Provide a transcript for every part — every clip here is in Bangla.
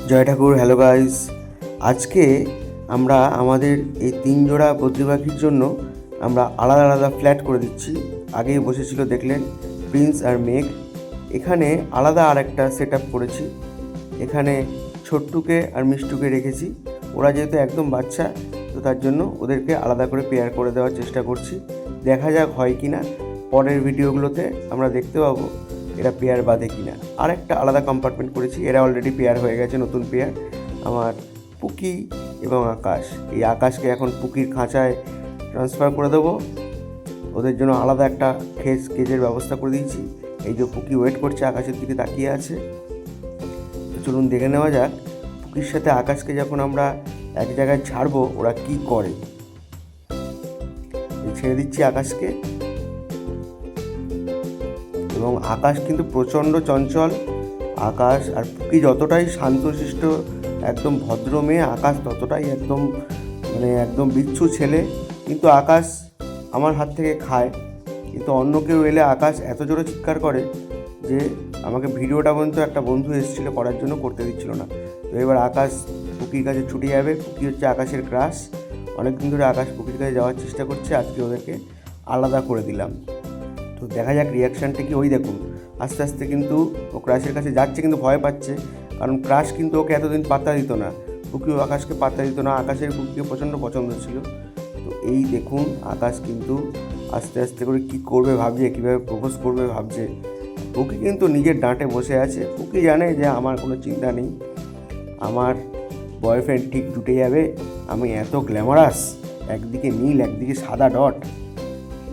জয় ঠাকুর। হ্যালো গাইস, আজকে আমরা আমাদের এই 3 জোড়া বদ্রি পাখির জন্য আমরা আলাদা আলাদা ফ্ল্যাট করে দিচ্ছি। আগেই বসেছিল দেখলেন প্রিন্স আর মেঘ। এখানে আলাদা আরেকটা সেট আপ করেছি। এখানে ছোট্টুকে আর মিষ্টুকে রেখেছি। ওরা যেহেতু একদম বাচ্চা, তো তার জন্য ওদেরকে আলাদা করে পেয়ার করে দেওয়ার চেষ্টা করছি। দেখা যাক হয় কি না। পরের ভিডিওগুলোতে আমরা দেখতে পাবো এরা পেয়ার বাঁধে কিনা। আর একটা আলাদা কম্পার্টমেন্ট করেছি, এরা অলরেডি পেয়ার হয়ে গেছে, নতুন পেয়ার আমার পুকি এবং আকাশ। এই আকাশকে এখন পুকির খাঁচায় ট্রান্সফার করে দেবো। ওদের জন্য আলাদা একটা কেজের ব্যবস্থা করে দিয়েছি। এই যে পুকি ওয়েট করছে, আকাশের দিকে তাকিয়ে আছে। চলুন দেখে নেওয়া যাক পুকির সাথে আকাশকে যখন আমরা এক জায়গায় ছাড়বো ওরা কি করে। ছেড়ে দিচ্ছি আকাশকে, এবং আকাশ কিন্তু প্রচণ্ড চঞ্চল। আকাশ আর পুকি যতটাই শান্তশিষ্ট, একদম ভদ্র মেয়ে, আকাশ ততটাই একদম বিচ্ছু ছেলে। কিন্তু আকাশ আমার হাত থেকে খায়, কিন্তু অন্য কেউ এলে আকাশ এত জোরে চিৎকার করে যে আমাকে ভিডিওটা পর্যন্ত একটা বন্ধু এসেছিলো করার জন্য, করতে দিচ্ছিল না। তো এবার আকাশ পুকির কাছে ছুটে যাবে। পুকি হচ্ছে আকাশের ক্রাশ। অনেকদিন ধরে আকাশ পুকির কাছে যাওয়ার চেষ্টা করছে, আজকে ওদেরকে আলাদা করে দিলাম। তো দেখা যাক রিয়াকশানটা কি। ওই দেখুন আস্তে আস্তে কিন্তু ও ক্রাশের কাছে যাচ্ছে, কিন্তু ভয় পাচ্ছে, কারণ ক্রাশ কিন্তু ওকে এতদিন পাত্তা দিত না। পুকিও আকাশকে পাত্তা দিত না। আকাশের পুকিকে প্রচণ্ড পছন্দ ছিল। তো এই দেখুন আকাশ কিন্তু আস্তে আস্তে করে কী করবে ভাবছে, কীভাবে প্রপোজ করবে ভাবছে। পুকি কিন্তু নিজের ডাঁটে বসে আছে। পুকি জানে যে আমার কোনো চিন্তা নেই, আমার বয়ফ্রেন্ড ঠিক জুটে যাবে। আমি এত গ্ল্যামারাস, একদিকে নীল একদিকে সাদা ডট।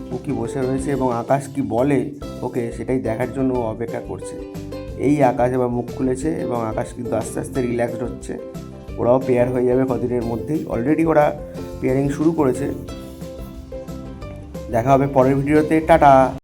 পুকি বসে রয়েছে এবং আকাশ কি বলে ওকে সেটাই দেখার জন্য ও অপেক্ষা করছে। এই আকাশ এবার মুখ খুলেছে এবং আকাশ কিন্তু আস্তে আস্তে রিল্যাক্সড হচ্ছে। ওরাও পেয়ার হয়ে যাবে কদিনের মধ্যেই। অলরেডি ওরা পেয়ারিং শুরু করেছে। দেখা হবে পরের ভিডিওতে। টাটা।